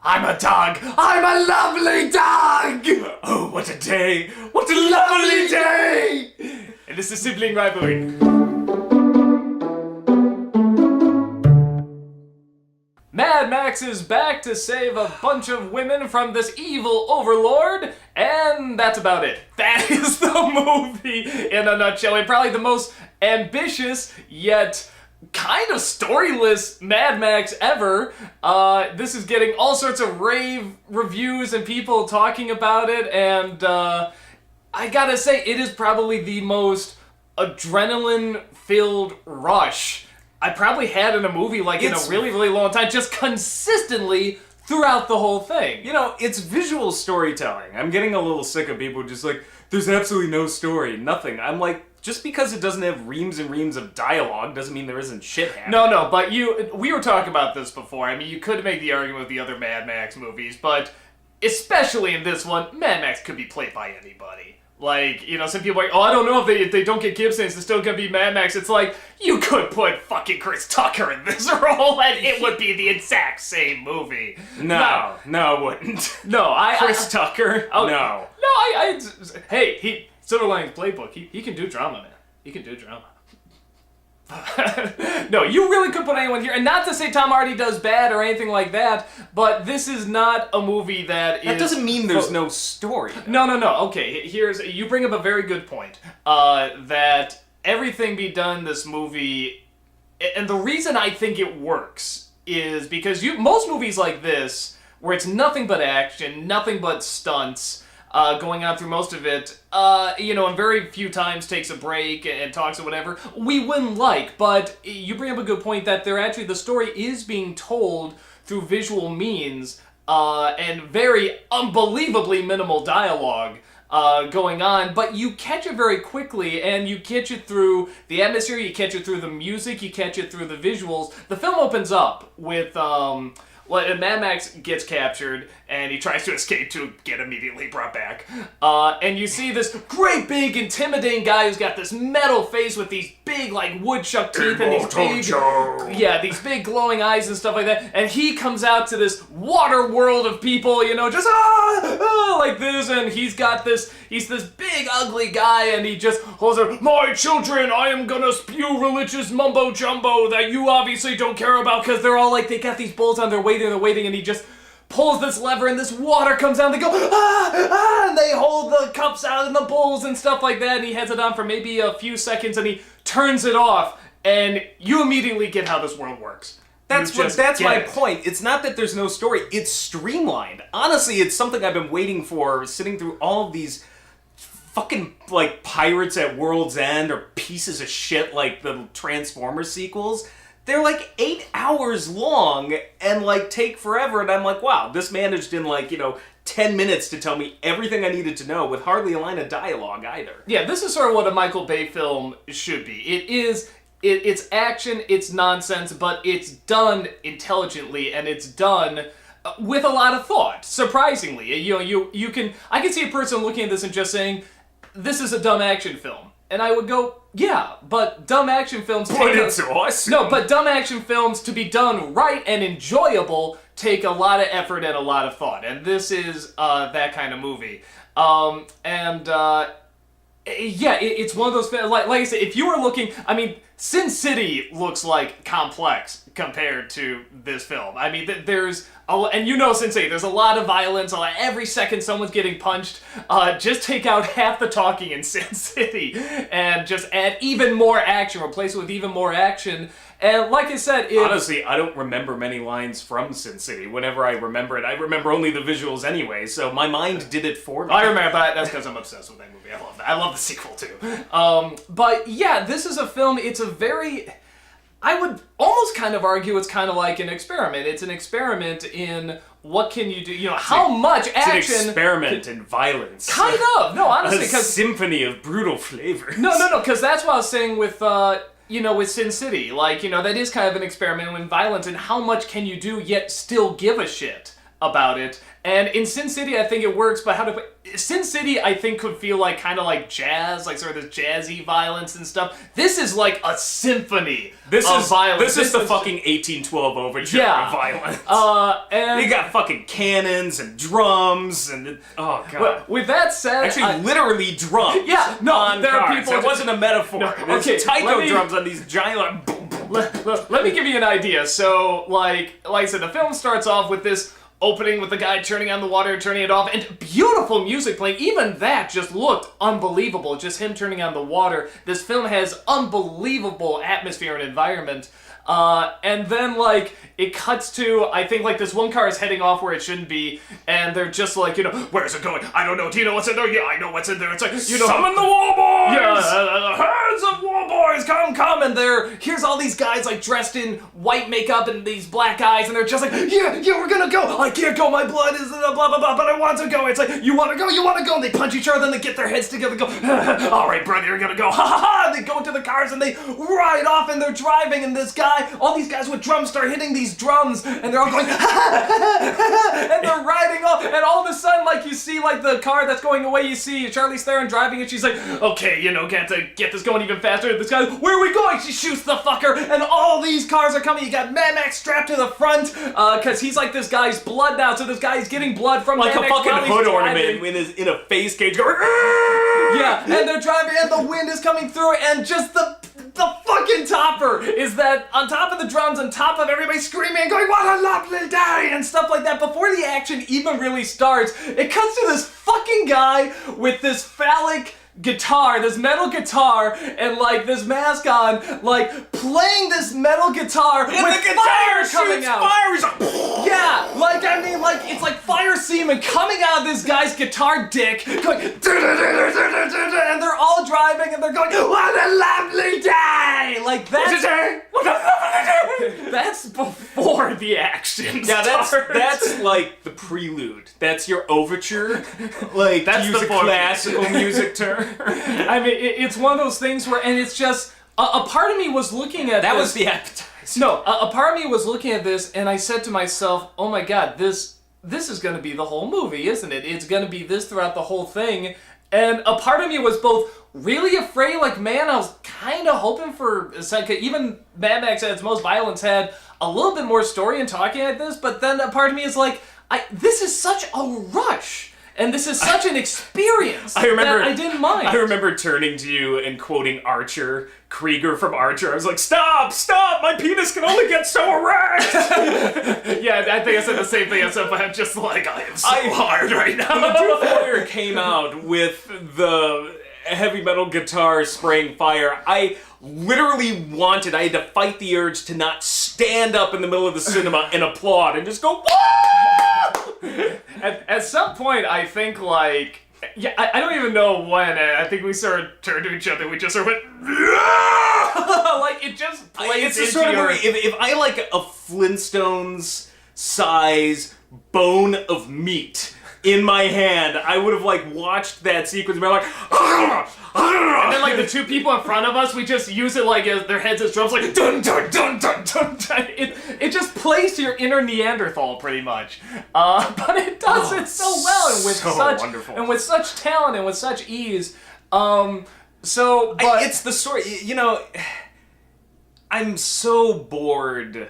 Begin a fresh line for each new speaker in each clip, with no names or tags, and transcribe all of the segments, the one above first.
I'm a dog. I'm a lovely dog. Oh, what a day. What a lovely day. And this is Sibling Rivalry. Mad Max is back to save a bunch of women from this evil overlord, and that's about it. That is the movie in a nutshell, and probably the most ambitious, yet kind of storyless Mad Max ever. This is getting all sorts of rave reviews and people talking about it, and I gotta say, it is probably the most adrenaline-filled rush I probably had in a movie in a really, really long time, just consistently throughout the whole thing.
You know, it's visual storytelling. I'm getting a little sick of people just like, there's absolutely no story, nothing. I'm like, just because it doesn't have reams and reams of dialogue doesn't mean there isn't shit happening.
No, but we were talking about this before. I mean, you could make the argument with the other Mad Max movies, but especially in this one, Mad Max could be played by anybody. Like, you know, some people are like, oh, I don't know if they don't get Gibson, it's still gonna be Mad Max. It's like, you could put fucking Chris Tucker in this role and it would be the exact same movie.
No, it wouldn't.
No,
Chris Tucker?
Oh,
no.
Hey, Silver Linings Playbook, he can do drama, man. He can do drama. No, you really could put anyone here, and not to say Tom Hardy does bad or anything like that, but this is not a movie that
doesn't mean there's no story.
No. Okay, you bring up a very good point. That everything be done in this movie, and the reason I think it works is because most movies like this, where it's nothing but action, nothing but stunts, going on through most of it, and very few times takes a break and talks or whatever, we wouldn't like, but you bring up a good point that the story is being told through visual means, and very unbelievably minimal dialogue, going on, but you catch it very quickly, and you catch it through the atmosphere, you catch it through the music, you catch it through the visuals. The film opens up with, Mad Max gets captured, and he tries to escape to get immediately brought back. And you see this great big intimidating guy who's got this metal face with these big woodchuck teeth and these big glowing eyes and stuff like that. And he comes out to this water world of people, just like this. And he's this big ugly guy, and he just holds up, my children, I am gonna spew religious mumbo jumbo that you obviously don't care about, because they're all they got these bowls on their way. They're waiting, and he just pulls this lever, and this water comes out, and they go, and they hold the cups out and the bowls and stuff like that, and he has it on for maybe a few seconds, and he turns it off, and you immediately get how this world works.
That's my point. It's not that there's no story, it's streamlined. Honestly, it's something I've been waiting for, sitting through all of these fucking, Pirates at World's End, or pieces of shit like the Transformers sequels. They're 8 hours long and take forever, and I'm like, wow, this managed in 10 minutes to tell me everything I needed to know with hardly a line of dialogue either.
Yeah, this is sort of what a Michael Bay film should be. It's action, it's nonsense, but it's done intelligently, and it's done with a lot of thought, surprisingly. I can see a person looking at this and just saying, this is a dumb action film. And I would go, yeah, but dumb action films
it's awesome.
No, but dumb action films, to be done right and enjoyable, take a lot of effort and a lot of thought. And this is that kind of movie. It's one of those, like I said, if you were looking, Sin City looks complex compared to this film. There's, and Sin City, there's a lot of violence, every second someone's getting punched. Just take out half the talking in Sin City and just add even more action, replace it with even more action. And like I said,
honestly, I don't remember many lines from Sin City. Whenever I remember it, I remember only the visuals anyway, so my mind did it for me.
I remember that. That's because I'm obsessed with that movie. I love that. I love the sequel too. But yeah, this is a film, it's a very, I would almost kind of argue it's kind of like an experiment. It's an experiment in what can you do, how much action.
It's an experiment in violence.
Kind of. No, honestly.
A symphony of brutal flavors.
No, because that's what I was saying with, with Sin City. That is kind of an experiment in violence, and how much can you do yet still give a shit about it. And in Sin City, I think it works, but Sin City, I think, could feel like kind of like jazz, like sort of this jazzy violence and stuff. This is like a symphony of violence.
This is the fucking 1812 overture of violence.
And
you got fucking cannons and drums and oh god.
With that said,
actually, literally drums.
Yeah, no,
on
there
cars.
are people.
It wasn't a metaphor.
No,
There's taiko drums on these giant.
Let me give you an idea. So, like I said, the film starts off with this opening with the guy turning on the water, turning it off, and beautiful music playing. Even that just looked unbelievable, just him turning on the water. This film has unbelievable atmosphere and environment. And then, like, it cuts to, I think, like, this one car is heading off where it shouldn't be, and they're just like, you know, where's it going? I don't know. Do you know what's in there? Yeah, I know what's in there. It's like, you know,
summon the war boys!
Yeah, herds of war boys, come, and here's all these guys, like, dressed in white makeup and these black eyes, and they're just like, yeah, we're gonna go. I can't go, my blood is blah, blah, blah, but I want to go. It's like, you wanna go, and they punch each other, then they get their heads together, go, all right, brother, you're gonna go, ha, ha, ha, and they go into the cars, and they ride off, and they're driving, and this guy, all these guys with drums start hitting these drums, and they're all going, and they're riding off, and all of a sudden, like, you see, like, the car that's going away, you see Charlize Theron driving, and she's like, okay, you know, get this going even faster. This guy, where are we going? She shoots the fucker, and all these cars are coming. You got Mad Max strapped to the front, because he's like this guy's blood now, so this guy is getting blood from
like
Mad
a
Max
fucking
while he's
hood
driving.
ornament in a face cage going.
Yeah, and they're driving, and the wind is coming through, and just the fucking topper is that on top of the drums, on top of everybody screaming and going, what a lovely day, and stuff like that. Before the action even really starts, it cuts to this fucking guy with this phallic guitar, this metal guitar, and like this mask on, like playing this metal guitar
and
with
the
fire
guitar
coming
shoots
out.
Fire. He's like,
yeah, like I mean, like it's like fire semen coming out of this guy's guitar dick, going, and they're all driving and they're going, what a lovely day! Like that's before the action.
Yeah,
starts.
that's like the prelude. That's your overture. Like
That's
to use
the
a
form.
classical music term.
I mean, it's one of those things where, and it's just a part of me was looking at
That
this.
was the appetizer.
No, a part of me was looking at this, and I said to myself, "Oh my God, this is going to be the whole movie, isn't it? It's going to be this throughout the whole thing." And a part of me was both really afraid, like, man, I was kind of hoping for a second. Even Mad Max at its most violence had a little bit more story in talking like this, but then a part of me is like, this is such a rush. And this is such an experience that I didn't mind.
I remember turning to you and quoting Archer, Krieger from Archer. I was like, stop! My penis can only get so erect!
Yeah, I think I said the same thing, except I'm just like, I am so hard right now.
When Drew Foyer came out with the heavy metal guitar spraying fire, I literally I had to fight the urge to not stand up in the middle of the cinema and applaud and just go, whoa!
At some point, I think, like, yeah, I don't even know when, I think we sort of turned to each other, we just sort of went, like, it just plays
it's the
into
sort of
your...
movie, if I like a Flintstones size bone of meat in my hand, I would have like watched that sequence and been like,
and then like the two people in front of us, we just use it like as their heads as drums, like dun dun dun dun dun dun. It just plays to your inner Neanderthal pretty much, but it does it so well and with
so
such
wonderful.
and with such talent and with such ease. But
it's the story. You know, I'm so bored,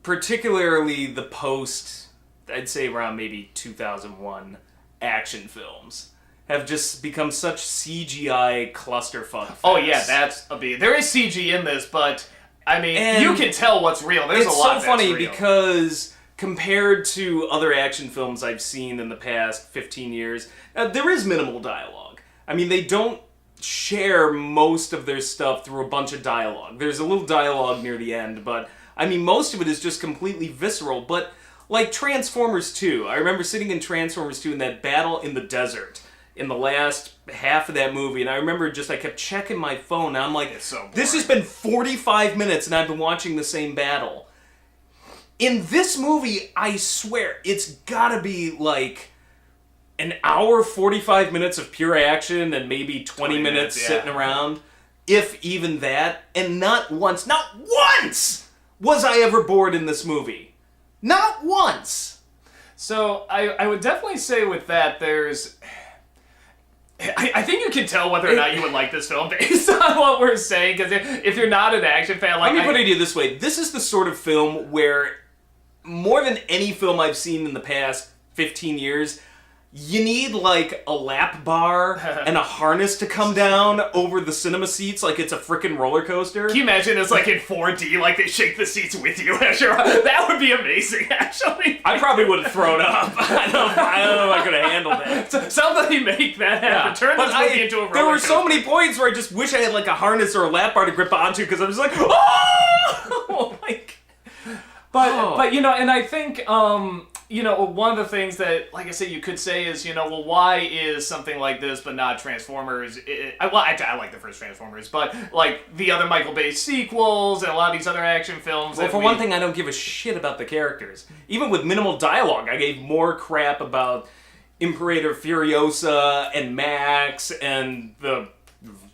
particularly the post. I'd say around maybe 2001 action films have just become such CGI clusterfuck fests.
oh yeah, that's a B. There is CG in this, but I mean,
And
you can tell what's real. There's a lot
so
that's
funny
real.
because compared to other action films I've seen in the past 15 years, there is minimal dialogue. I mean, they don't share most of their stuff through a bunch of dialogue. There's a little dialogue near the end, but I mean, most of it is just completely visceral. But like Transformers 2, I remember sitting in Transformers 2 in that battle in the desert in the last half of that movie, and I remember I kept checking my phone, and I'm like,
It's so boring.
this has been 45 minutes, and I've been watching the same battle. In this movie, I swear, it's gotta be like an hour, 45 minutes of pure action, and maybe 20 minutes
yeah.
sitting around, if even that, and not once was I ever bored in this movie. Not once.
So I would definitely say with that, there's. I think you can tell whether or not you would like this film based on what we're saying, because if you're not an action fan, like,
let me put it this way: this is the sort of film where, more than any film I've seen in the past 15 years, you need like a lap bar and a harness to come down over the cinema seats like it's a frickin' roller coaster.
Can you imagine it's like in 4D, like they shake the seats with you as you're on? That would be amazing, actually.
I probably would have thrown up. I don't know if I could have handled that.
Somebody make that happen. Turn this movie into a roller
There were
coaster.
so many points where I just wish I had like a harness or a lap bar to grip onto, because I was like, oh! Like,
but you know, and I think you know, one of the things that, like I said, you could say is, you know, well, why is something like this but not Transformers? I like the first Transformers, but like the other Michael Bay sequels and a lot of these other action films.
Well, for one thing, I don't give a shit about the characters. Even with minimal dialogue, I gave more crap about Imperator Furiosa and Max and the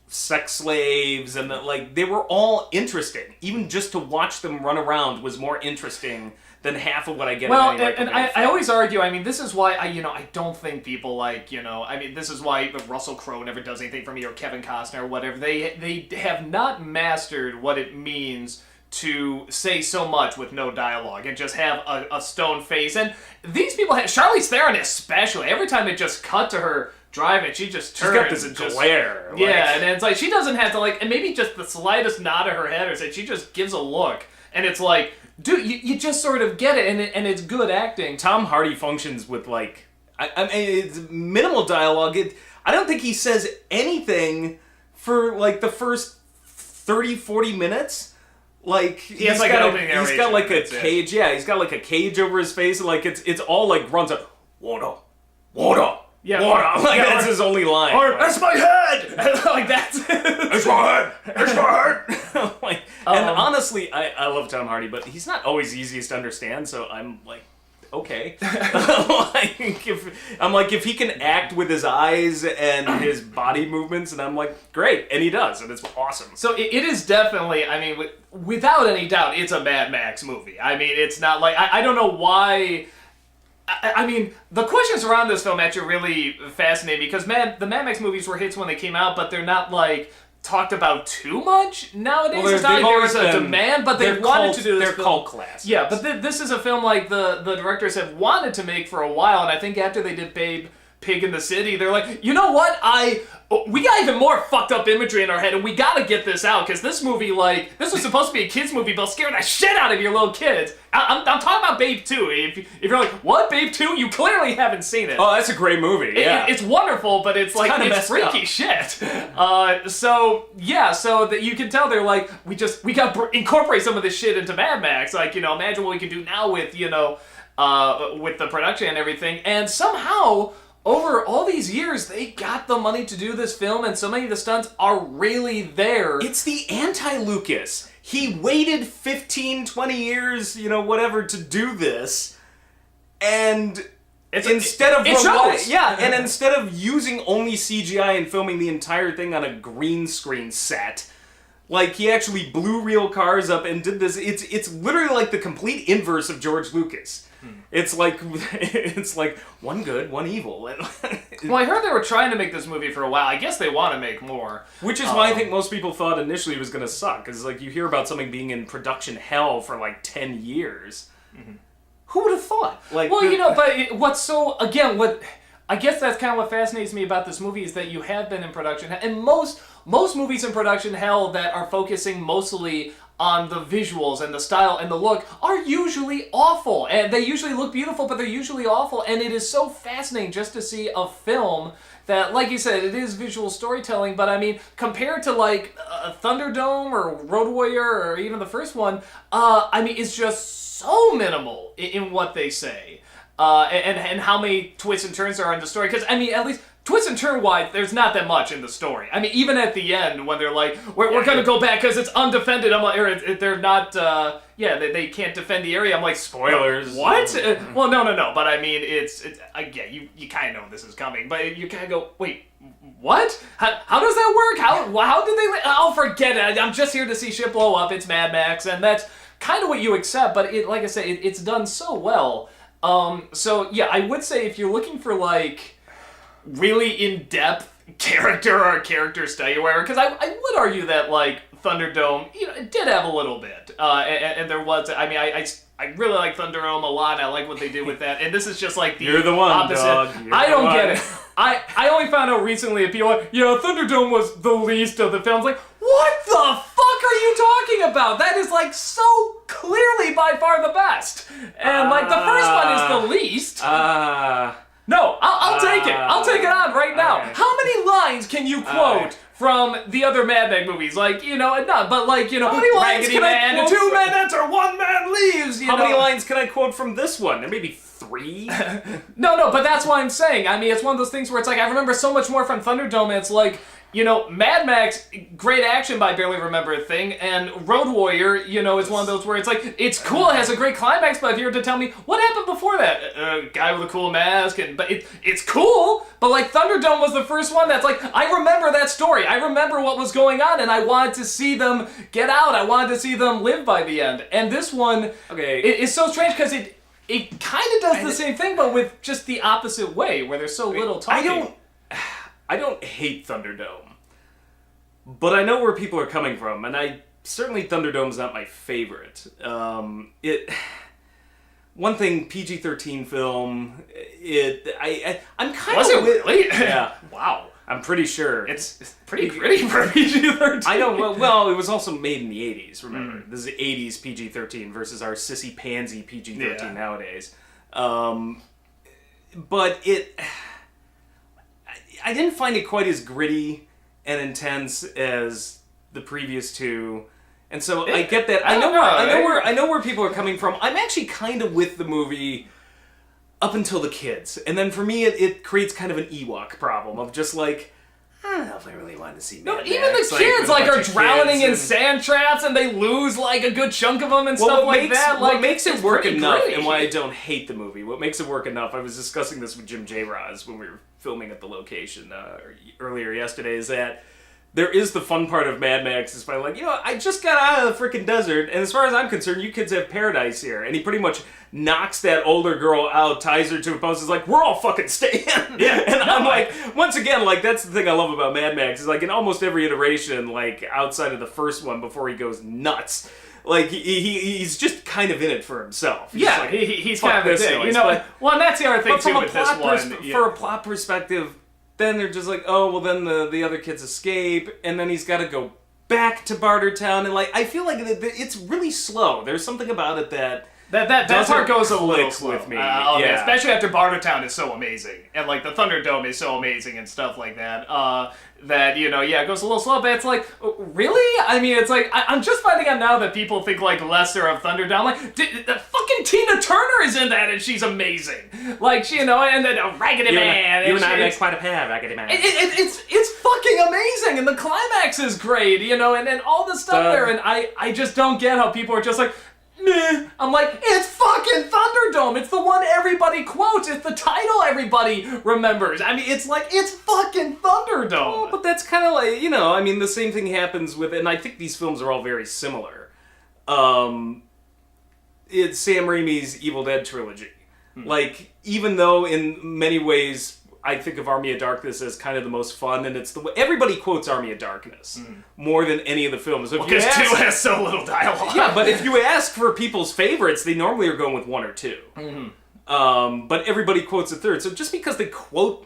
sex slaves, and like they were all interesting. Even just to watch them run around was more interesting than half of what I get.
Well,
in any
and I always argue. I mean, this is why I don't think people like, you know. I mean, this is why Russell Crowe never does anything for me, or Kevin Costner, or whatever. They have not mastered what it means to say so much with no dialogue and just have a stone face. And these people have Charlize Theron especially. Every time it just cut to her driving, she just turns.
She's got this
and just
glare.
Yeah, and it's like she doesn't have to and maybe just the slightest nod of her head or say, she just gives a look, and it's like, dude, you just sort of get it, and it's good acting.
Tom Hardy functions with like, I mean, it's minimal dialogue. I don't think he says anything for like the first 30, 40 minutes. Like he's
like
got
an opening narration.
He's got like a cage. Yeah, he's got like a cage over his face, and like it's all like grunts of water.
Yeah,
water. Like that's his only line.
Or that's my head. Like that's.
It's my head. It's my head. Like, and honestly, I love Tom Hardy, but he's not always easiest to understand. So I'm like, okay. If he can act with his eyes and his body movements, and I'm like, great, and he does, and it's awesome.
So it is definitely, I mean, without any doubt, it's a Mad Max movie. I mean, it's not like I don't know why. I mean, the questions around this film actually really fascinate me, because the Mad Max movies were hits when they came out, but they're not like talked about too much nowadays.
Well,
it's not like there was a demand, but they wanted to do this.
They're
film.
cult classics.
Yeah, but this is a film like the directors have wanted to make for a while, and I think after they did Pig in the City, they're like, you know what, we got even more fucked up imagery in our head, and we gotta get this out, because this movie, like, this was supposed to be a kid's movie, but scaring the shit out of your little kids. I'm talking about Babe 2. If you're like, what, Babe 2? You clearly haven't seen it.
Oh, that's a great movie, yeah.
It's wonderful, but it's like, it's freaky shit. So that you can tell they're like, we gotta incorporate some of this shit into Mad Max. Like, you know, imagine what we can do now with, you know, with the production and everything. And somehow, over all these years, they got the money to do this film, and so many of the stunts are really there.
It's the anti-Lucas. He waited 15, 20 years, you know, whatever, to do this, and instead of using only CGI and filming the entire thing on a green screen set, like, he actually blew real cars up and did this. It's literally like the complete inverse of George Lucas. It's like one good, one evil.
Well, I heard they were trying to make this movie for a while. I guess they want to make more.
Which is why I think most people thought initially it was going to suck. Because, like, you hear about something being in production hell for, like, 10 years. Mm-hmm. Who would have thought? Like,
well, you know, but I guess that's kind of what fascinates me about this movie, is that you have been in production, and most movies in production hell that are focusing mostly on the visuals and the style and the look are usually awful. And they usually look beautiful, but they're usually awful. And it is so fascinating just to see a film that, like you said, it is visual storytelling, but I mean, compared to like Thunderdome or Road Warrior or even the first one, I mean, it's just so minimal in what they say. And how many twists and turns there are in the story. Because, I mean, at least twist and turn wise, there's not that much in the story. I mean, even at the end when they're like, we're gonna go back because it's undefended. I'm like, or they're not. They can't defend the area. I'm like,
spoilers.
What? Well, no. But I mean, it's you kind of know this is coming, but you kind of go, wait, what? How does that work? How did they? Oh, forget it. I'm just here to see shit blow up. It's Mad Max, and that's kind of what you accept. But like I say, it's done so well. So yeah, I would say if you're looking for like really in-depth character or character study or whatever, because I would argue that like Thunderdome, it did have a little bit, and there was. I mean, I really like Thunderdome a lot. I like what they did with that, and this is just like the
You're the one,
opposite.
dog.
I don't get it. I only found out recently that people are like, Thunderdome was the least of the films. Like, what the fuck are you talking about? That is like so clearly by far the best, and like the first one is the least. No, I'll take it. I'll take it on right now.
Okay.
How many lines can you quote from the other Mad Max movies? Like, not, but like, how many lines
Raggedy
can
Man,
I quote?
2
men enter, 1 man leaves,
How many lines can I quote from this one? There may be 3?
No, but that's why I'm saying. I mean, it's one of those things where it's like, I remember so much more from Thunderdome, and it's like, Mad Max, great action, but I barely remember a thing, and Road Warrior, is one of those where it's like, it's cool, it has a great climax, but if you were to tell me, what happened before that? Guy with a cool mask, but it's cool, but like, Thunderdome was the first one that's like, I remember that story, I remember what was going on, and I wanted to see them get out, I wanted to see them live by the end, and this one, is so strange, because it kind of does the same thing, but with just the opposite way, where there's so little talking.
I don't hate Thunderdome, but I know where people are coming from, and certainly Thunderdome's not my favorite. One thing, PG-13 film. I'm kind of.
Was it really?
Yeah.
Wow.
I'm pretty sure.
It's pretty gritty for PG-13.
I know. Well, it was also made in the 80s. Remember, this is 80s PG-13 versus our sissy pansy PG-13 nowadays. But I didn't find it quite as gritty and intense as the previous two, and so I get that. I know where people are coming from. I'm actually kind of with the movie up until the kids, and then for me, it creates kind of an Ewok problem of just like, I don't know if I really wanted to see. Mad
Even
Max,
the kids are drowning in
and
sand traps, and they lose like a good chunk of them and stuff like that.
What makes it work enough,
gritty.
and why I don't hate the movie, what makes it work enough, I was discussing this with Jim J. Roz when we were filming at the location earlier yesterday, is that there is the fun part of Mad Max is by like, I just got out of the freaking desert, and as far as I'm concerned, you kids have paradise here. And he pretty much knocks that older girl out, ties her to a post, is like, we're all fucking staying.
Yeah.
And I'm like, once again, like, that's the thing I love about Mad Max, is like, in almost every iteration, like, outside of the first one, before he goes nuts, like, he's just kind of in it for himself. He's
yeah,
like,
he's kind of this thing.
But,
well, and that's the other thing, too, with this one.
For a plot perspective, then they're just like, oh, well, then the other kids escape, and then he's got to go back to Bartertown, and like, I feel like it's really slow. There's something about it that
part goes a little slow
with me.
Yeah. Especially after Bartertown is so amazing, and like the Thunderdome is so amazing and stuff like that. It goes a little slow, but it's like, really? I mean, it's like, I'm just finding out now that people think like lesser of Thunderdome. Like, fucking Tina Turner is in that, and she's amazing. Like, and then Raggedy Man.
You and I make quite a pair, Raggedy Man.
It's fucking amazing, and the climax is great, and all this stuff there, and I just don't get how people are just like, meh. I'm like, it's fucking Thunderdome. It's the one everybody quotes. It's the title everybody remembers. I mean, it's like, it's fucking Thunderdome.
Oh, but that's kind of like, I mean, the same thing happens with, and I think these films are all very similar. It's Sam Raimi's Evil Dead trilogy. Like, even though in many ways I think of Army of Darkness as kind of the most fun, and it's everybody quotes Army of Darkness more than any of the films.
Because 2 has so little dialogue.
Yeah, but if you ask for people's favorites, they normally are going with 1 or 2. But everybody quotes a third. So just because they quote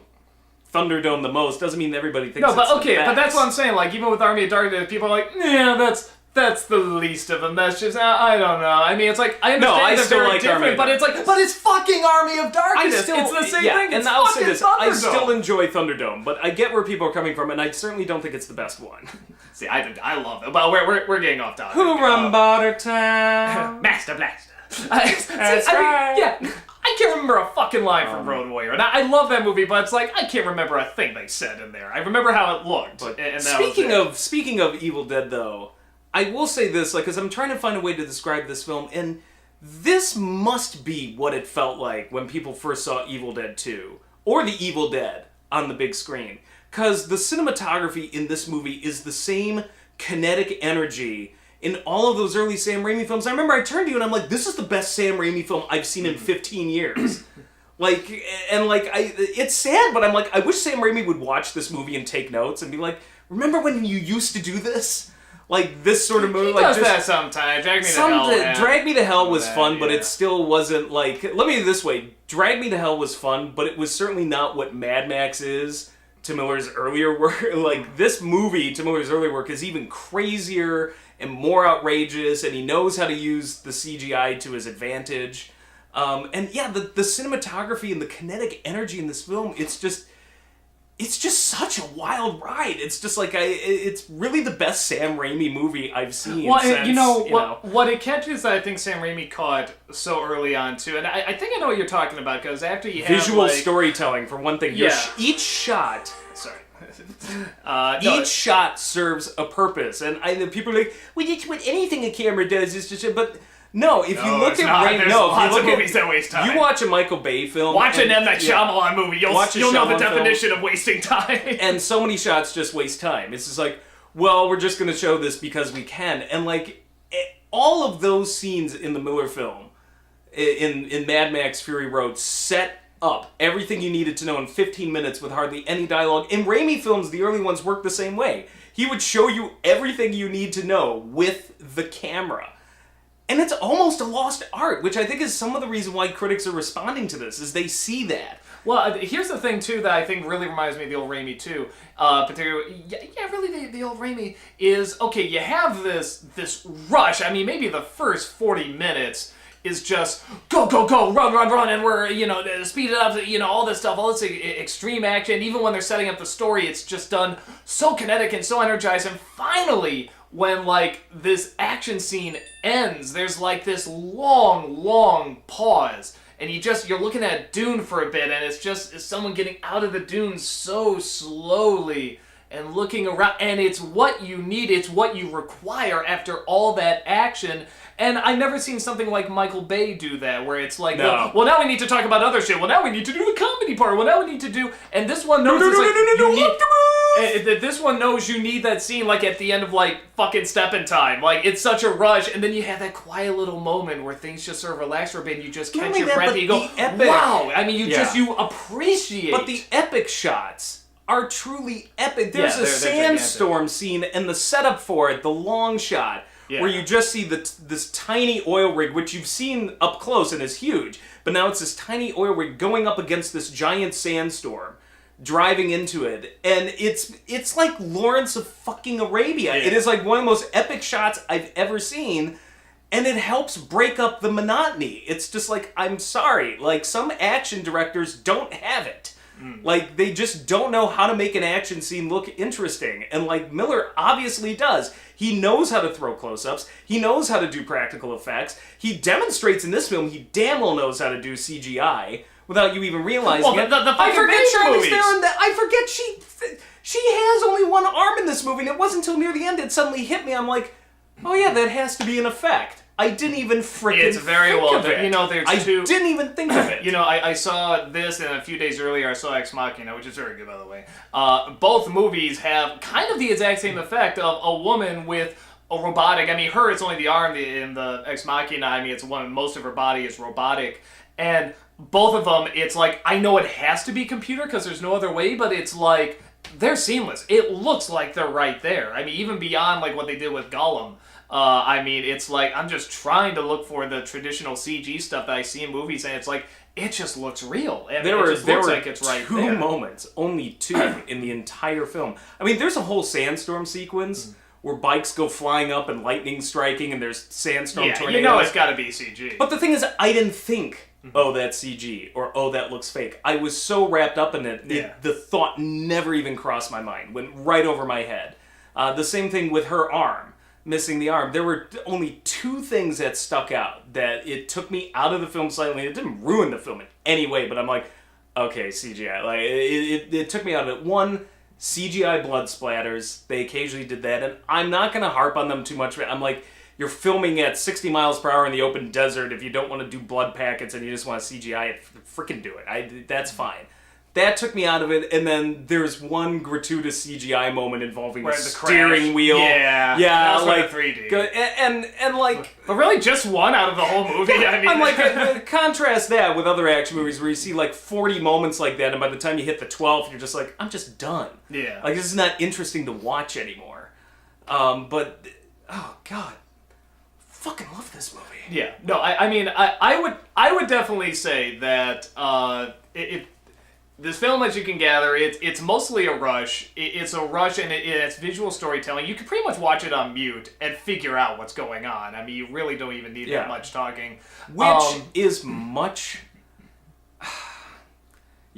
Thunderdome the most doesn't mean everybody thinks it's the best.
But that's what I'm saying. Like, even with Army of Darkness, people are like, yeah, that's the least of them. That's just, I don't know. I mean, it's like, I understand they're very different, but it's like, but it's fucking Army of Darkness. It's the same thing. It's
I'll say
fucking
this,
Thunderdome.
I still enjoy Thunderdome, but I get where people are coming from, and I certainly don't think it's the best one.
See, I love it. Well, we're getting off topic.
Who run Bartertown?
Master Blaster. I can't remember a fucking line from Road Warrior, and I love that movie, but it's like, I can't remember a thing they said in there. I remember how it looked. And
speaking of Evil Dead, though, I will say this, like, because I'm trying to find a way to describe this film, and this must be what it felt like when people first saw Evil Dead 2, or The Evil Dead, on the big screen. Because the cinematography in this movie is the same kinetic energy in all of those early Sam Raimi films. I remember I turned to you and I'm like, this is the best Sam Raimi film I've seen in 15 years. It's sad, but I'm like, I wish Sam Raimi would watch this movie and take notes and be like, remember when you used to do this? Like, this sort of movie?
He does that sometimes. Drag Me to Hell.
Drag Me to Hell was fun, but it still wasn't like... Let me put it this way. Drag Me to Hell was fun, but it was certainly not what Mad Max is to Miller's earlier work. Like, this movie, to Miller's earlier work, is even crazier and more outrageous, and he knows how to use the CGI to his advantage. The cinematography and the kinetic energy in this film, it's just such a wild ride. It's just like it's really the best Sam Raimi movie I've seen.
Well,
since,
what it catches that I think Sam Raimi caught so early on too, and I think I know what you're talking about, because after you have
visual storytelling for one thing. Each shot.
Sorry.
Each shot serves a purpose, and people are like, "Well, it's what anything a camera does is just," but. No, if you look at
lots of movies that waste time.
You watch a Michael Bay film.
Watch an M. Night Shyamalan movie. You'll know the definition of wasting time.
And so many shots just waste time. It's just like, well, we're just going to show this because we can. And like, all of those scenes in the Miller film, in Mad Max Fury Road, set up everything you needed to know in 15 minutes with hardly any dialogue. In Raimi films, the early ones worked the same way. He would show you everything you need to know with the camera. And it's almost a lost art, which I think is some of the reason why critics are responding to this, is they see that.
Well, here's the thing, too, that I think really reminds me of the old Raimi, too. Particularly, really, the old Raimi is, okay, you have this rush. I mean, maybe the first 40 minutes is just go, go, go, run, and we're, speed it up, all this stuff, all this extreme action. Even when they're setting up the story, it's just done so kinetic and so energized. And finally, when, like, this action scene ends, there's, like, this long pause. And you're looking at Dune for a bit, and it's someone getting out of the dune so slowly and looking around. And it's what you need, it's what you require after all that action. And I've never seen something like Michael Bay do that, where it's like, well, now we need to talk about other shit. Well, now we need to do the comedy part. Well, now we need to do... And this one knows this one knows you need that scene, like, at the end of, like, fucking Steppin' Time. Like, it's such a rush, and then you have that quiet little moment where things just sort of relax for a bit, and you just catch your breath, and you go, wow! I mean, you appreciate...
But the epic shots are truly epic. There's a sandstorm scene, and the setup for it, the long shot... Yeah. Where you just see this tiny oil rig, which you've seen up close and is huge, but now it's this tiny oil rig going up against this giant sandstorm, driving into it, and it's like Lawrence of fucking Arabia. Yeah. It is like one of the most epic shots I've ever seen, and it helps break up the monotony. It's just like, I'm sorry, like, some action directors don't have it. Like, they just don't know how to make an action scene look interesting. And, like, Miller obviously does. He knows how to throw close-ups. He knows how to do practical effects. He demonstrates in this film he damn well knows how to do CGI without you even realizing it.
I
forget she has only one arm in this movie, and it wasn't until near the end it suddenly hit me. I'm like, oh yeah, that has to be an effect. I didn't even freaking
It's very
think
well
of it.
There's two...
I didn't even think of it.
I saw this, and a few days earlier I saw Ex Machina, which is very good, by the way. Both movies have kind of the exact same effect of a woman with a robotic... I mean, it's only the arm in the Ex Machina. I mean, most of her body is robotic. And both of them, it's like, I know it has to be computer because there's no other way, but it's like, they're seamless. It looks like they're right there. I mean, even beyond like what they did with Gollum. I mean, it's like, I'm just trying to look for the traditional CG stuff that I see in movies, and it's like, it just looks real. And
there were
like it's right
two moments, only two, in the entire film. I mean, there's a whole sandstorm sequence where bikes go flying up and lightning striking, and there's sandstorm tornadoes.
It's gotta be CG.
But the thing is, I didn't think, oh, that's CG, or oh, that looks fake. I was so wrapped up in it, the thought never even crossed my mind, went right over my head. The same thing with her arm. Missing the arm. There were only two things that stuck out that it took me out of the film slightly. It didn't ruin the film in any way, but I'm like, okay, CGI. Like, it took me out of it. One, CGI blood splatters. They occasionally did that, and I'm not going to harp on them too much. I'm like, you're filming at 60 miles per hour in the open desert. If you don't want to do blood packets and you just want to CGI it, freaking do it. That's fine. That took me out of it, and then there's one gratuitous CGI moment involving
Where
the
the
steering
crash.
wheel.
Yeah,
Yeah,
that was
like
3D.
And like,
But really, just one out of the whole movie. I mean,
I'm like, contrast that with other action movies where you see like 40 moments like that, and by the time you hit the 12th, you're just like, I'm just done.
Yeah.
Like, this is not interesting to watch anymore. But oh god, fucking love this movie.
Yeah, no, I mean, I would definitely say that this film, as you can gather, it's mostly a rush. It's a rush, and it's visual storytelling. You can pretty much watch it on mute and figure out what's going on. I mean, you really don't even need that much talking.
Which is much...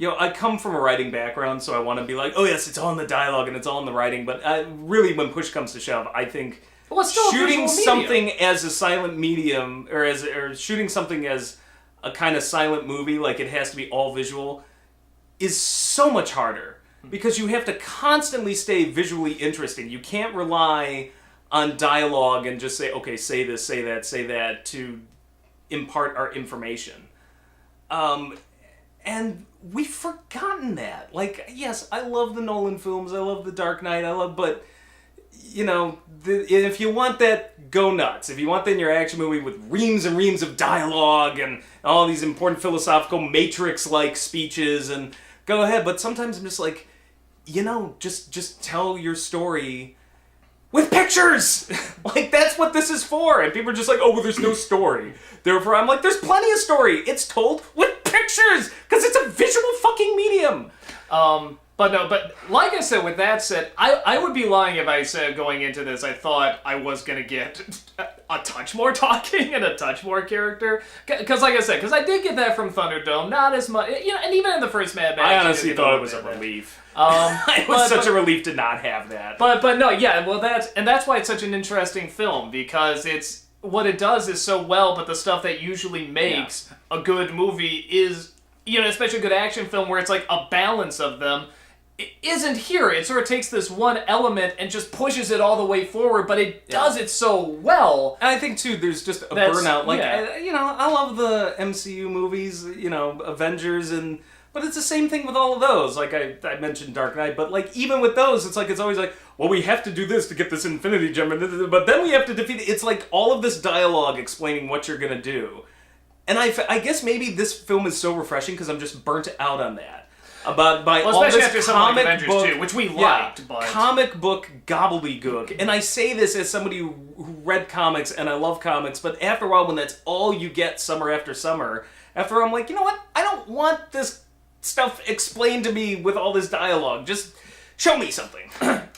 I come from a writing background, so I want to be like, oh yes, it's all in the dialogue and it's all in the writing, but really, when push comes to shove, I think
it's still
shooting
a
something as a silent medium, or shooting something as a kind of silent movie, like it has to be all visual, is so much harder. Because you have to constantly stay visually interesting. You can't rely on dialogue and just say, okay, say this, say that, to impart our information. And we've forgotten that. Like, yes, I love the Nolan films, I love The Dark Knight, but, if you want that, go nuts. If you want that in your action movie with reams and reams of dialogue and all these important philosophical Matrix-like speeches, and go ahead. But sometimes I'm just like, just tell your story with pictures! Like, that's what this is for. And people are just like, oh, well, there's no story. Therefore, I'm like, there's plenty of story. It's told with pictures! Because it's a visual fucking medium!
But like I said, with that said, I would be lying if I said going into this I thought I was going to get a touch more talking and a touch more character. Because like I said, because I did get that from Thunderdome, not as much, and even in the first Mad Max.
I honestly thought it was a relief. It was such a relief to not have that.
But no, yeah, well that's why it's such an interesting film, because it's, what it does is so well, but the stuff that usually makes a good movie is, especially a good action film where it's like a balance of them, it isn't here. It sort of takes this one element and just pushes it all the way forward, but it does it so well.
And I think, too, there's just a burnout. Like, I love the MCU movies, Avengers, but it's the same thing with all of those. Like, I mentioned Dark Knight, but, like, even with those, it's always like, well, we have to do this to get this Infinity Gem, but then we have to defeat it. It's like all of this dialogue explaining what you're going to do. And I guess maybe this film is so refreshing because I'm just burnt out on that. By all
especially
this
after something like
comic
Avengers
book,
2, which we liked, but
comic book gobbledygook. And I say this as somebody who read comics, and I love comics, but after a while, when that's all you get summer after summer, after I'm like, you know what? I don't want this stuff explained to me with all this dialogue. Just show me something.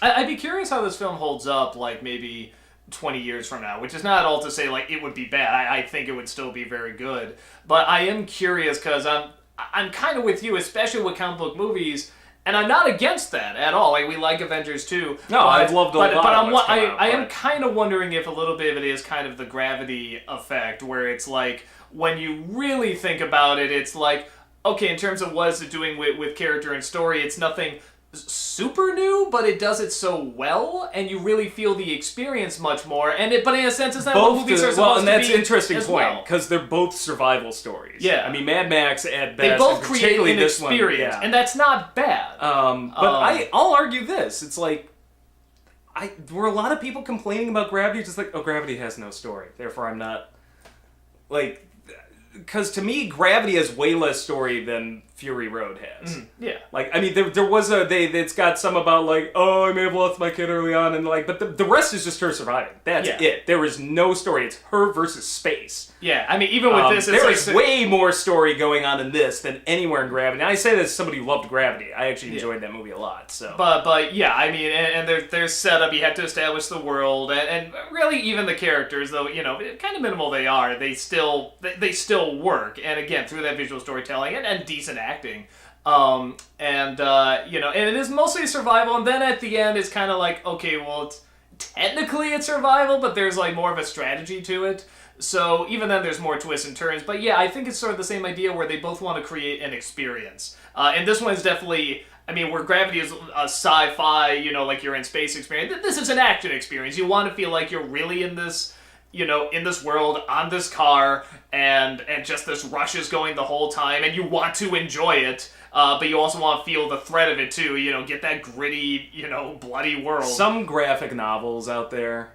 I'd be curious how this film holds up, like, maybe 20 years from now, which is not all to say, like, it would be bad. I think it would still be very good. But I am curious, because I'm kind of with you, especially with comic book movies, and I'm not against that at all. Like, we like Avengers too.
No, I've loved a lot of what's come out,
I am kind of wondering if a little bit of it is kind of the gravity effect, where it's like, when you really think about it, it's like, okay, in terms of what is it doing with character and story, it's nothing super new, but it does it so well, and you really feel the experience much more. But in a sense, it's not what movies are supposed to be.
Well, and that's an interesting
as
point, because they're both survival stories.
Yeah.
I mean, Mad Max at best,
they both create
particularly
an
this
experience,
one,
and that's not bad.
But I'll argue this. It's like, there were a lot of people complaining about Gravity, just like, oh, Gravity has no story, therefore I'm not, like, because to me, Gravity has way less story than Fury Road has.
Yeah.
Like, I mean, there was it's got some about, like, oh, I may have lost my kid early on, and, like, but the rest is just her surviving. That's it. There is no story. It's her versus space.
Yeah, I mean, even with this,
there is way more story going on in this than anywhere in Gravity. And I say this as somebody who loved Gravity. I actually enjoyed that movie a lot, so.
But yeah, I mean, and there's setup. You have to establish the world, and really even the characters, though, kind of minimal they are, they still work. And again, through that visual storytelling and decent acting. And it is mostly survival, and then at the end it's kind of like, okay, well, technically it's survival, but there's like more of a strategy to it. So even then there's more twists and turns. But yeah, I think it's sort of the same idea where they both want to create an experience. And this one is definitely, I mean, where Gravity is a sci-fi, like you're in space experience, this is an action experience. You want to feel like you're really in this in this world, on this car, and just this rush is going the whole time, and you want to enjoy it, but you also want to feel the threat of it too, get that gritty, bloody world.
Some graphic novels out there,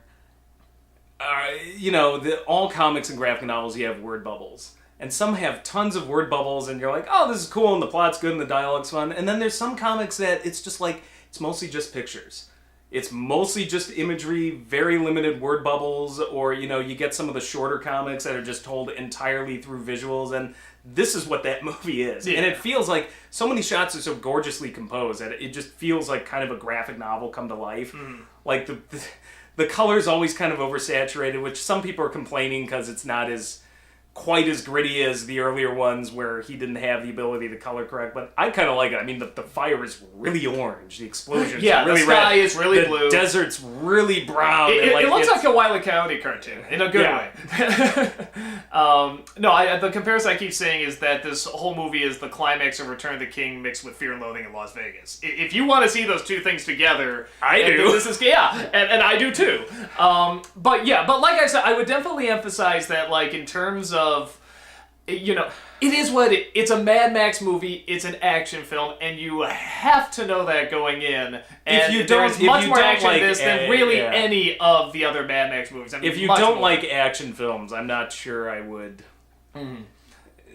all comics and graphic novels, you have word bubbles. And some have tons of word bubbles, and you're like, oh, this is cool, and the plot's good, and the dialogue's fun. And then there's some comics that it's just like, it's mostly just pictures. It's mostly just imagery, very limited word bubbles, or, you get some of the shorter comics that are just told entirely through visuals, and this is what that movie is. Yeah. And it feels like so many shots are so gorgeously composed that it just feels like kind of a graphic novel come to life. Like, the color's always kind of oversaturated, which some people are complaining because it's not quite as gritty as the earlier ones where he didn't have the ability to color correct, but I kind of like it. I mean, the fire is really orange, the explosions are really
the sky
red,
is really blue,
the desert's really brown.
It looks like a Wile E. Coyote cartoon in a good way. The comparison I keep saying is that this whole movie is the climax of Return of the King mixed with Fear and Loathing in Las Vegas. If you want to see those two things together,
I do.
And I do too. But like I said, I would definitely emphasize that, like, in terms of, it is what it's a Mad Max movie, it's an action film, and you have to know that going in. And there's much more action in this than really any of the other Mad Max movies. I mean,
if you don't like action films, I'm not sure I would.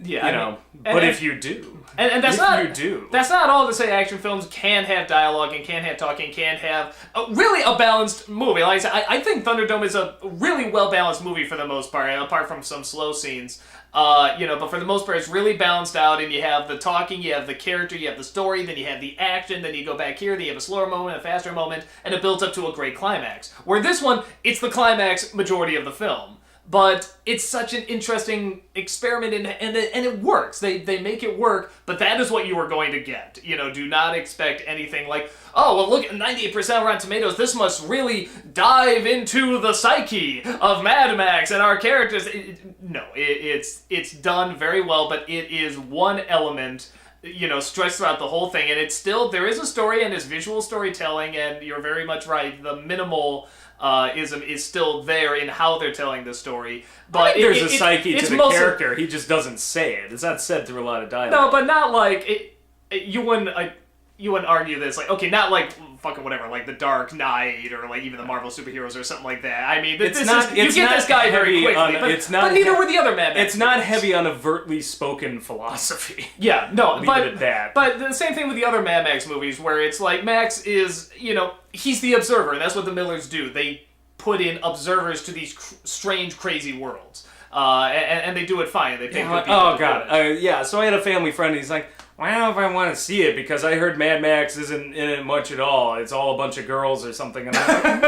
Yeah,
but if you do,
and that's not all to say action films can have dialogue and can have talking, can have really a balanced movie. Like I said, I think Thunderdome is a really well balanced movie for the most part, apart from some slow scenes. But for the most part, it's really balanced out, and you have the talking, you have the character, you have the story, then you have the action, then you go back here, then you have a slower moment, a faster moment, and it builds up to a great climax. Where this one, it's the climax majority of the film. But it's such an interesting experiment, and it works. They make it work, but that is what you are going to get. Do not expect anything like, oh, well, look, 98% Rotten Tomatoes, this must really dive into the psyche of Mad Max and our characters. It's done very well, but it is one element, stretched throughout the whole thing, and it's still, there is a story and there's visual storytelling, and you're very much right, the minimal ism is still there in how they're telling the story. But
there's a psyche to the character. He just doesn't say it. It's not said through a lot of dialogue.
No, but not like you wouldn't argue this like, okay, not like fucking whatever, like The Dark Knight or like even the Marvel superheroes or something like that. I mean, you get this guy very quickly, but neither were the other Mad Max.
It's not heavy on overtly spoken philosophy.
Yeah, no,
Leave it at that.
But the same thing with the other Mad Max movies, where it's like Max is, he's the observer, and that's what the Millers do. They put in observers to these strange, crazy worlds, and they do it fine. They pick good people.
Oh god, so I had a family friend. And he's like, well, I don't know if I want to see it because I heard Mad Max isn't in it much at all. It's all a bunch of girls or something. And I'm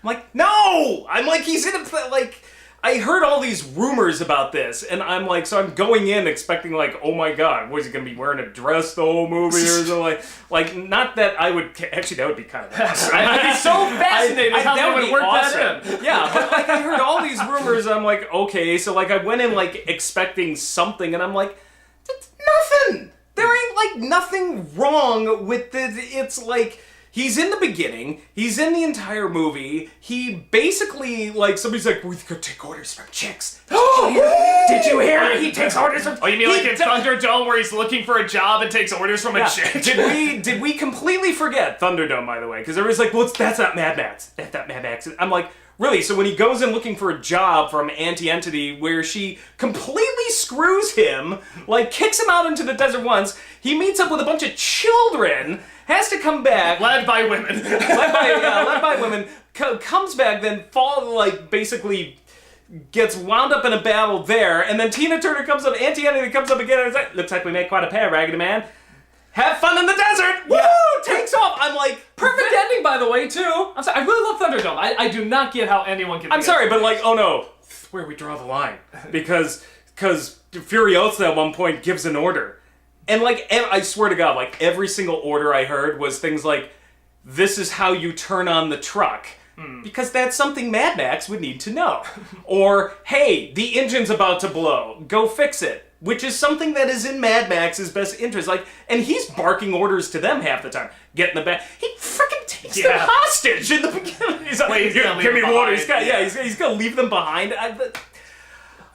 like, no! I'm like, he's in it, like, I heard all these rumors about this, and I'm like, so I'm going in expecting, like, oh my god, was he going to be wearing a dress the whole movie or something? Like, not that I would, actually, that would be kind of awesome.
I'd be so fascinated how they would work that in.
Yeah, but, like, I heard all these rumors, and I'm like, okay, so, like, I went in, like, expecting something, and I'm like, nothing! There ain't, like, nothing wrong with it. It's, like, he's in the beginning, he's in the entire movie, he basically, like, somebody's like, we could take orders from chicks. Did you hear? He takes orders from...
Oh, you mean like in Thunderdome where he's looking for a job and takes orders from a chick?
Did we completely forget Thunderdome, by the way? Because everybody's like, well, that's not Mad Max. That's not Mad Max. I'm like, really? So when he goes in looking for a job from Auntie Entity, where she completely screws him, like kicks him out into the desert once, he meets up with a bunch of children, has to come back.
Led by women.
led by women, comes back, then basically gets wound up in a battle there, and then Tina Turner comes up, Auntie Entity comes up again, and is like, looks like we made quite a pair, Raggedy Man. Have fun in the desert! Woo! Takes off! I'm like...
Perfect ending, by the way, too. I'm sorry, I really love Thunderdome. I do not get how anyone can...
I'm sorry, but like, oh no. This is where we draw the line. Because Furiosa at one point gives an order. And like, I swear to God, like, every single order I heard was things like, this is how you turn on the truck. Because that's something Mad Max would need to know. Or, hey, the engine's about to blow. Go fix it. which is something that is in Mad Max's best interest. Like, and he's barking orders to them half the time. Get in the back. He freaking takes them hostage in the beginning. He's like, give me water. He's gonna leave them behind.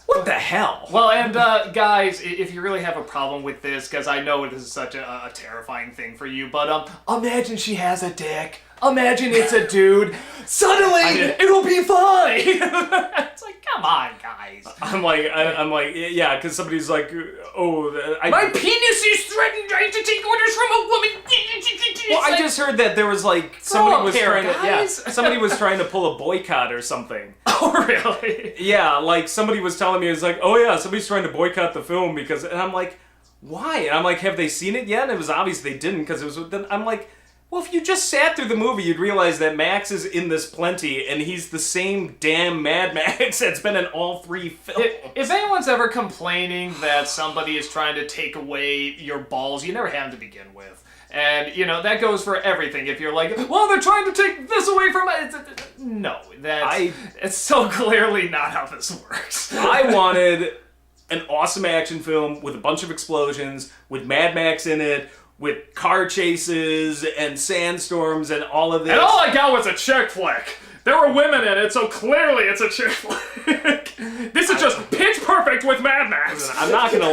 What the hell?
Well, and guys, if you really have a problem with this, because I know this is such a terrifying thing for you, but imagine she has a dick. Imagine it's a dude. Suddenly, it'll be fine. It's like, come on, guys.
I'm like, yeah, because somebody's like,
my penis is threatened to take orders from a woman.
Well, I just heard that there was like somebody was trying to pull a boycott or something.
Oh, really?
Yeah, like somebody was telling me, it's like, oh yeah, somebody's trying to boycott the film because, and I'm like, why? And I'm like, have they seen it yet? And it was obvious they didn't because it was. Then I'm like, well, if you just sat through the movie, you'd realize that Max is in this plenty, and he's the same damn Mad Max that's been in all 3 films.
If anyone's ever complaining that somebody is trying to take away your balls, you never had them to begin with. And, that goes for everything. If you're like, well, they're trying to take this away from it. No, it's so clearly not how this works.
I wanted an awesome action film with a bunch of explosions, with Mad Max in it, with car chases and sandstorms and all of this.
And all I got was a chick flick. There were women in it, so clearly it's a chick flick. This is just pitch perfect with Mad Max.
I'm not gonna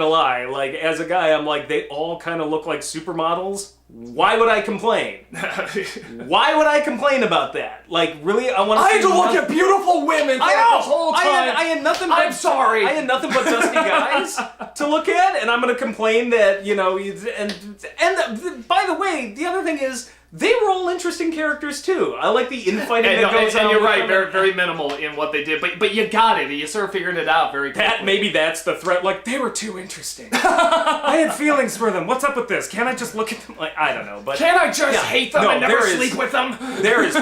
lie. Like, as a guy, I'm like, they all kind of look like supermodels. Why would I complain? Why would I complain about that? Like, really, I want to.
I had to look at beautiful women.
I know.
The whole time.
I had nothing.
I'm sorry.
I had nothing but dusty guys to look at, and I'm gonna complain that And by the way, the other thing is, they were all interesting characters too. I like the infighting that goes on.
And you're right, very, very minimal in what they did, but you got it. You sort of figured it out very quickly.
Maybe that's the threat. Like, they were too interesting. I had feelings for them. What's up with this? Can't I just look at them? Like, I don't know, but
can't I just hate them and never sleep with them?
There is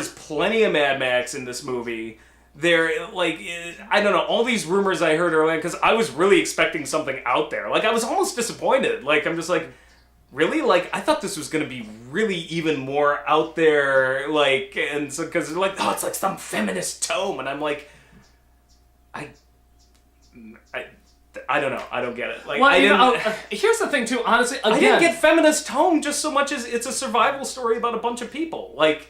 plenty of Mad Max in this movie. There, like, I don't know, all these rumors I heard earlier, because I was really expecting something out there. Like, I was almost disappointed. Like, I'm just like, really? Like, I thought this was going to be really even more out there, like, and so, because they're like, oh, it's like some feminist tome, and I'm like, I don't know, I don't get it. Like,
well, here's the thing, too, honestly, again,
I didn't get feminist tome just so much as it's a survival story about a bunch of people. Like,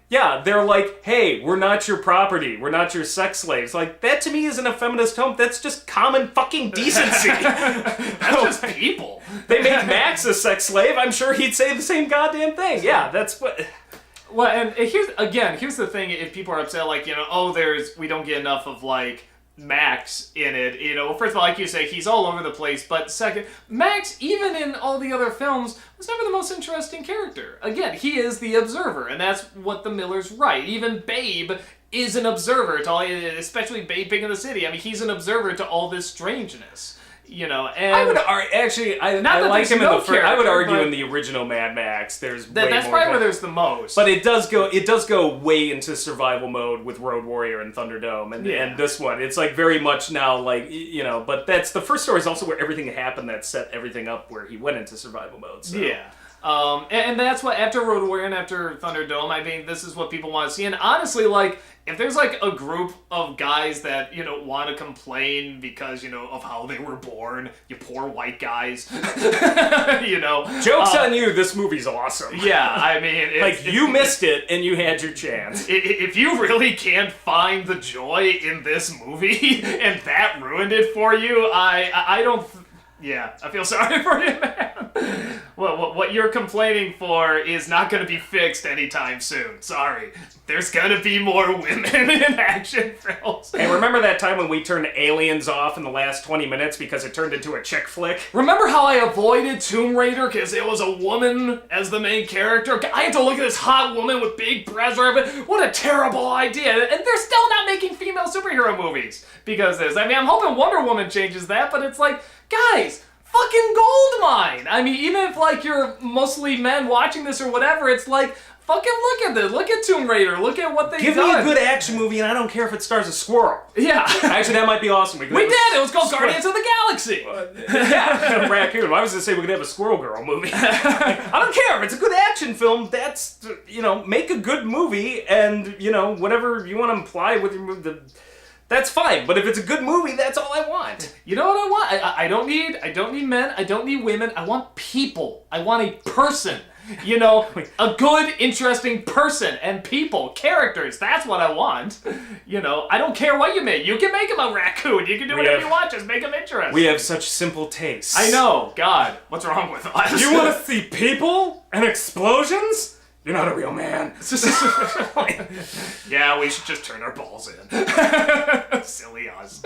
yeah, they're like, hey, we're not your property, we're not your sex slaves. Like, that to me isn't a feminist tome, that's just common fucking decency.
That's just people.
They make Max a sex slave, I'm sure he'd say the same goddamn thing. Yeah, that's what...
Well, and here's the thing, if people are upset, like, we don't get enough of, like, Max in it, first of all, like you say, he's all over the place, but second, Max, even in all the other films, was never the most interesting character. Again, he is the observer, and that's what the Millers write. Even Babe is an observer to all, especially Babe Big in the City. I mean, he's an observer to all this strangeness. And
I would argue, I like him in the first. I would argue in the original Mad Max, there's way
that's
more
probably where there's the most.
But it does go way into survival mode with Road Warrior and Thunderdome, and this one, it's like very much now like But that's the first story is also where everything happened that set everything up where he went into survival mode. So.
Yeah. And that's what, after Road Warrior and after Thunderdome, I mean, this is what people want to see. And honestly, like, if there's, like, a group of guys that, want to complain because, of how they were born, you poor white guys,
Joke's on you, this movie's awesome.
Yeah, I mean...
you missed it, and you had your chance.
If you really can't find the joy in this movie, and that ruined it for you, I don't... Yeah, I feel sorry for you, man. What you're complaining for is not going to be fixed anytime soon. Sorry. There's going to be more women in action films.
Hey, remember that time when we turned Aliens off in the last 20 minutes because it turned into a chick flick?
Remember how I avoided Tomb Raider because it was a woman as the main character? I had to look at this hot woman with big breasts. What a terrible idea. And they're still not making female superhero movies because of this. I mean, I'm hoping Wonder Woman changes that, but it's like, guys, fucking gold mine. I mean, even if, like, you're mostly men watching this or whatever, it's like, fucking look at this. Look at Tomb Raider. Look at what they've done.
Give me a good action movie, and I don't care if it stars a squirrel.
Yeah.
Actually, that might be awesome.
We did. It was called Guardians of the Galaxy.
Yeah, raccoon. I was going to say we could have a Squirrel Girl movie. I don't care. If it's a good action film, that's, make a good movie, and, whatever you want to imply with your movie, that's fine. But if it's a good movie, that's all I want.
You know what I want? I don't need men. I don't need women. I want people. I want a person. You know, a good, interesting person and people, characters. That's what I want. You know, I don't care what you make. You can make him a raccoon. You can do whatever you want. Just make him interesting.
We have such simple tastes.
I know. God, what's wrong with us?
You want to see people and explosions? You're not a real man.
Yeah, we should just turn our balls in. Silly us.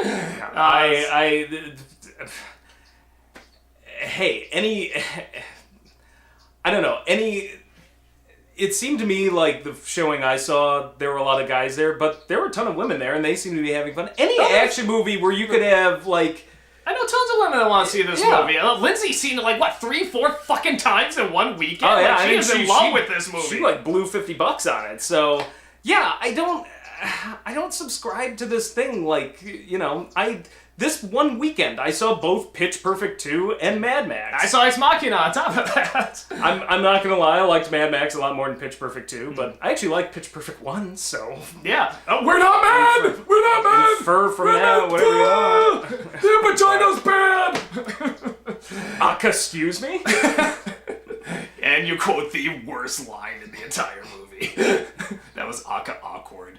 Hey, I don't know, it seemed to me like the showing I saw, there were a lot of guys there, but there were a ton of women there, and they seemed to be having fun. Any action movie where you could have, like...
I know tons of women that want to see this movie. Lindsay's seen it, like, what, 3-4 fucking times in one weekend?
Oh, yeah,
like, she's in love with this movie.
She, like, blew $50 on it, so... Yeah, I don't subscribe to this thing, like, you know, This one weekend, I saw both Pitch Perfect 2 and Mad Max.
I saw Ex Machina on top of that.
I'm not gonna lie, I liked Mad Max a lot more than Pitch Perfect 2, but I actually liked Pitch Perfect 1, so...
Yeah. We're not mad! We're not mad!
Infer from that, whatever you want.
The vagina's bad!
Aka, excuse me?
And you quote the worst line in the entire movie. That was Aka awkward.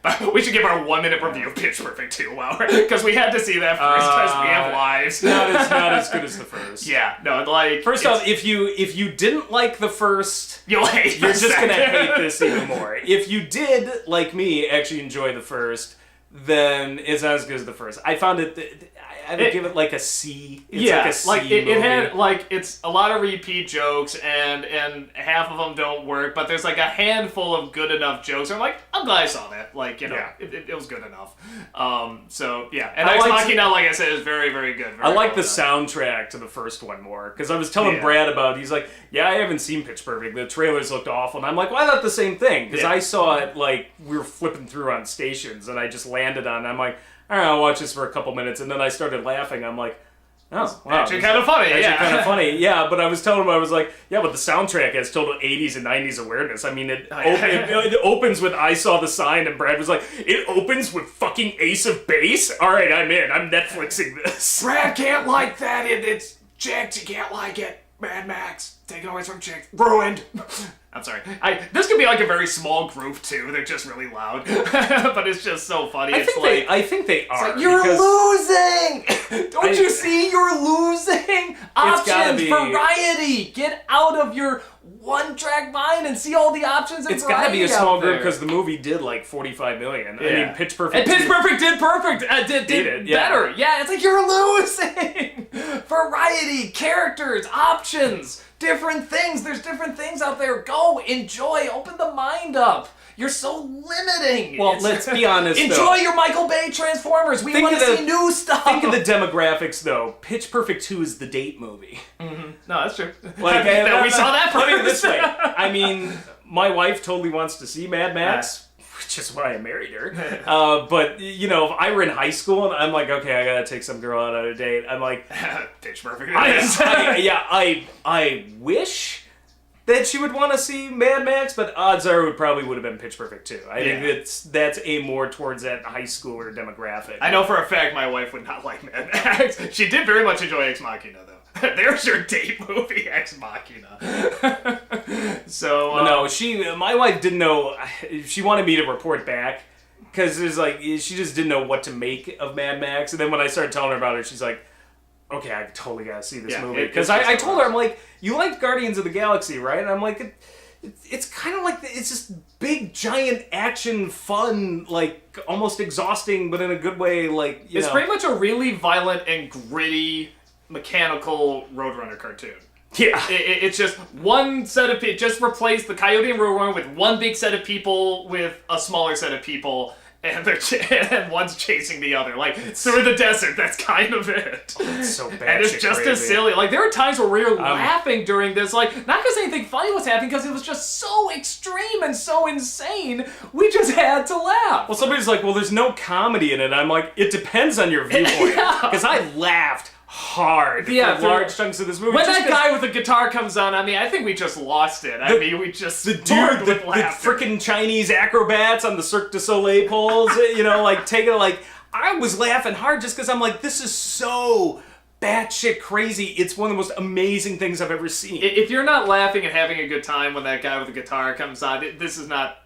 But we should give our 1 minute review of Pitch Perfect 2 because we had to see that first because we have lives.
Not as good as the first.
Yeah, no, like...
First off, if you didn't like the first...
You'll hate
You're just gonna hate this even more. If you did, like me, actually enjoy the first, then it's not as good as the first. I found it... I would give it like a C. It's like a C movie.
It had like it's a lot of repeat jokes and half of them don't work, but there's like a handful of good enough jokes. I'm like, I'm glad I saw that. Like, you know, it was good enough. So yeah, and Ex Machina, like I said, is very, very good.
I like the soundtrack to the first one more because I was telling Brad about it. He's like, yeah, I haven't seen Pitch Perfect. The trailers looked awful, and I'm like, well, I thought the same thing because I saw it like we were flipping through on stations, and I just landed on it. I'm like, all right, I'll watch this for a couple minutes, and then I started laughing. I'm like, oh, wow.
Actually kind of funny,
kind of funny, yeah. But I was telling him, I was like, yeah, but the soundtrack has total 80s and 90s awareness. I mean, it opens with I Saw the Sign, and Brad was like, it opens with fucking Ace of Base? All right, I'm in. I'm Netflixing this.
Brad can't like that. It's Jax. You can't like it. Mad Max. Taken away from Jax. Ruined. I'm sorry. This could be like a very small group too. They're just really loud, but it's just so funny.
I think they are.
Like, you're losing. Don't you see? You're losing. Options, variety. Get out of your one-track mind and see all the options. And
it's got to be a small group because the movie did like 45 million. Yeah. I mean, Pitch Perfect.
And Pitch Perfect did perfect. Did better. Yeah, it's like you're losing. Variety, characters, options. Different things. There's different things out there. Go, enjoy, open the mind up. You're so limiting.
Well, let's be honest,
enjoy your Michael Bay Transformers. We want to see new stuff.
Think of the demographics, though. Pitch Perfect 2 is the date movie.
Mm-hmm. No, that's true.
Like,
we saw that first.
Put it this way. I mean, my wife totally wants to see Mad Max. Which is why I married her. But, you know, if I were in high school and I'm like, okay, I gotta take some girl out on a date, I'm like...
Pitch Perfect.
I wish that she would want to see Mad Max, but odds are it probably would have been Pitch Perfect too. I think that's a more towards that high schooler demographic.
I know for a fact my wife would not like Mad Max. She did very much enjoy Ex Machina, though. There's your date movie, Ex Machina. So
no, my wife didn't know. She wanted me to report back because there's like she just didn't know what to make of Mad Max. And then when I started telling her about it, she's like, "Okay, I totally gotta see this movie." Because I told her, I'm like, "You liked Guardians of the Galaxy, right?" And I'm like, it's kind of like it's just big, giant action, fun, like almost exhausting, but in a good way. Like
it's pretty much a really violent and gritty, mechanical Roadrunner cartoon.
Yeah.
It's just one set of people. Just replace the Coyote and Roadrunner with one big set of people with a smaller set of people, and and one's chasing the other. Like, through the desert, that's kind of it.
Oh, it's so bad.
And it's just
crazy.
As silly. Like, there are times where we were laughing during this, like, not because anything funny was happening, because it was just so extreme and so insane, we just had to laugh.
Well, somebody's like, well, there's no comedy in it. I'm like, it depends on your viewpoint. Because I laughed hard
Yeah,
for large chunks of this movie.
When
just
that guy with the guitar comes on, I mean, I think we just lost it. I mean, we just
the dude, the freaking Chinese acrobats on the Cirque du Soleil poles, you know, like taking like I was laughing hard just because I'm like, this is so batshit crazy. It's one of the most amazing things I've ever seen.
If you're not laughing and having a good time when that guy with the guitar comes on, this is not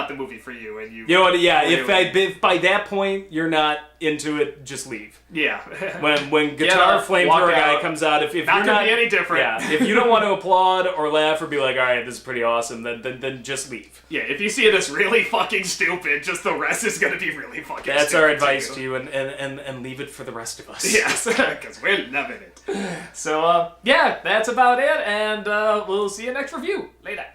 the movie for you. And you
know what? Yeah,
really,
if by that point you're not into it, just leave.
Yeah.
when guitar flamethrower guy comes out, if
not
you're
gonna
not
be any different.
Yeah, if you don't want to applaud or laugh or be like, all right, this is pretty awesome, then just leave.
Yeah, if you see it as really fucking stupid, just the rest is gonna be really fucking stupid.
That's our advice to you, and leave it for the rest of us.
Yes, because we're loving it. So, yeah, that's about it, and we'll see you next review. Later.